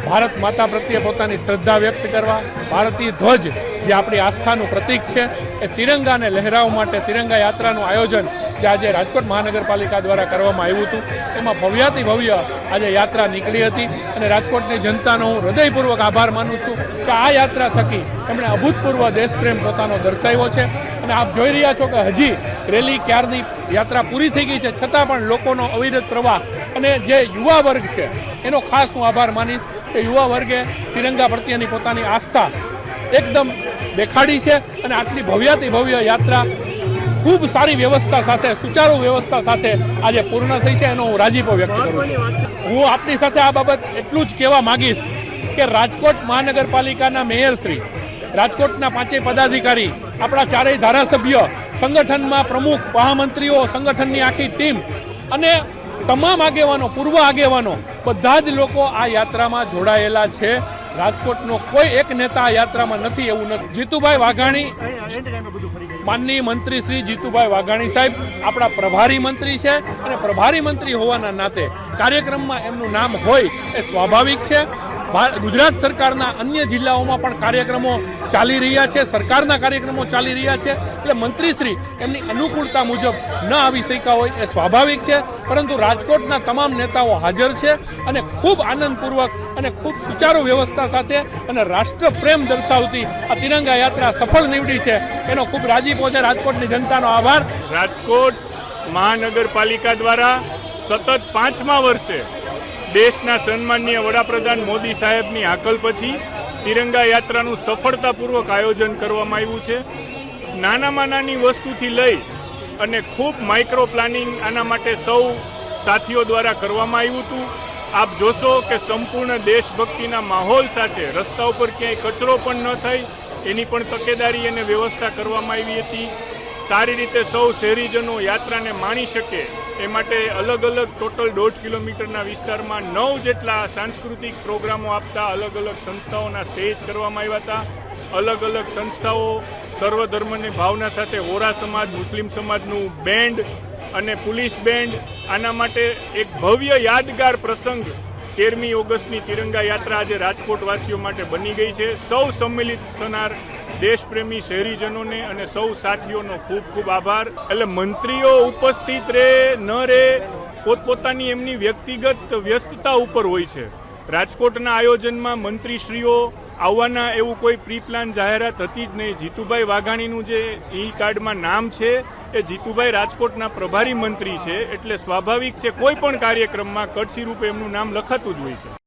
ભારત માતા પ્રત્યે પોતાની શ્રદ્ધા વ્યક્ત કરવા, ભારતીય ધ્વજ જે આપણી આસ્થાનું પ્રતીક છે એ તિરંગાને લહેરાવવા માટે તિરંગા યાત્રાનું આયોજન જે આજે રાજકોટ મહાનગરપાલિકા દ્વારા કરવામાં આવ્યું હતું, એમાં ભવ્યાતિ ભવ્ય આજે યાત્રા નીકળી હતી અને રાજકોટની જનતાનો હું હૃદયપૂર્વક આભાર માનું છું કે આ યાત્રા થકી એમણે અભૂતપૂર્વ દેશપ્રેમ પોતાનો દર્શાવ્યો છે. અને આપ જોઈ રહ્યા છો કે હજી રેલી ક્યારની યાત્રા પૂરી થઈ ગઈ છે, છતાં પણ લોકોનો અવિરત પ્રવાહ અને જે યુવા વર્ગ છે એનો ખાસ હું આભાર માનીશ કે યુવા વર્ગે તિરંગા પ્રત્યેની પોતાની આસ્થા એકદમ દેખાડી છે અને આટલી ભવ્યાતિ ભવ્ય યાત્રા ખૂબ સારી વ્યવસ્થા સાથે, સુચારુ વ્યવસ્થા સાથે આજે પૂર્ણ થઈ છે, એનો હું રાજીપો વ્યક્ત કરું છું. હું આપની સાથે આ બાબત એટલું જ કહેવા માંગીશ કે રાજકોટ મહાનગરપાલિકાના મેયરશ્રી, રાજકોટના 5 પદાધિકારી, આપણા 4 ધારાસભ્ય, સંગઠનમાં પ્રમુખ, મહામંત્રીઓ, સંગઠનની આખી ટીમ અને તમામ આગેવાનો, પૂર્વ આગેવાનો બધા જ લોકો આ યાત્રામાં જોડાયેલા છે. રાજકોટનો કોઈ એક નેતા આ યાત્રામાં નથી એવું નથી. જીતુભાઈ વાઘાણી, માનનીય મંત્રી શ્રી જીતુભાઈ વાઘાણી સાહેબ આપણા પ્રભારી મંત્રી છે અને પ્રભારી મંત્રી હોવાના નાતે કાર્યક્રમમાં એમનું નામ હોય એ સ્વાભાવિક છે. ગુજરાત સરકારના અન્ય જિલ્લાઓમાં પણ કાર્યક્રમો ચાલી રહ્યા છે, સરકારના કાર્યક્રમો ચાલી રહ્યા છે, એટલે મંત્રીશ્રી એમની અનુકૂળતા મુજબ ન આવી શક્યા હોય એ સ્વાભાવિક છે. પરંતુ રાજકોટના તમામ નેતાઓ હાજર છે અને ખૂબ આનંદપૂર્વક અને ખૂબ સુચારુ વ્યવસ્થા સાથે અને રાષ્ટ્રપ્રેમ દર્શાવતી આ તિરંગા યાત્રા સફળ નીવડી છે, એનો ખૂબ રાજીપો છે. રાજકોટની જનતાનો આભાર. રાજકોટ મહાનગરપાલિકા દ્વારા સતત 5મા વર્ષે દેશના સન્માનીય વડાપ્રધાન મોદી સાહેબની હાકલ પછી તિરંગા યાત્રાનું સફળતાપૂર્વક આયોજન કરવામાં આવ્યું છે. નાનામાં નાની વસ્તુથી લઈ અને ખૂબ માઇક્રો પ્લાનિંગ આના માટે સૌ સાથીઓ દ્વારા કરવામાં આવ્યું હતું. આપ જોશો કે સંપૂર્ણ દેશભક્તિના માહોલ સાથે રસ્તા ઉપર ક્યાંય કચરો પણ ન થાય એની પણ તકેદારી અને વ્યવસ્થા કરવામાં આવી હતી. સારી રીતે સૌ શહેરીજનો યાત્રાને માણી શકે એ માટે અલગ અલગ ટોટલ 1.5 કિલોમીટરના વિસ્તારમાં 9 જેટલા સાંસ્કૃતિક પ્રોગ્રામો આપતા અલગ અલગ સંસ્થાઓના સ્ટેજ કરવામાં આવ્યા હતા. અલગ અલગ સંસ્થાઓ સર્વધર્મની ભાવના સાથે વોરા સમાજ, મુસ્લિમ સમાજનું બેન્ડ અને પોલીસ બેન્ડ, આના માટે એક ભવ્ય યાદગાર પ્રસંગ 13મી ઓગસ્ટની તિરંગા યાત્રા આજે રાજકોટવાસીઓ માટે બની ગઈ છે. સૌ સંમિલિત થનાર દેશપ્રેમી શહેરીજનોને અને સૌ સાથીઓનો ખૂબ ખૂબ આભાર. એટલે મંત્રીઓ ઉપસ્થિત રહે ન રહે પોતપોતાની એમની વ્યક્તિગત વ્યસ્તતા ઉપર હોય છે. રાજકોટના આયોજનમાં મંત્રીશ્રીઓ આવવાના એવું કોઈ પ્રી પ્લાન જાહેરાત હતી જ નહીં. જીતુભાઈ વાઘાણીનું જે ઈ કાર્ડમાં નામ છે એ જીતુભાઈ રાજકોટના પ્રભારી મંત્રી છે, એટલે સ્વાભાવિક છે કોઈ પણ કાર્યક્રમમાં કડસી રૂપે એમનું નામ લખાતું જ હોય છે.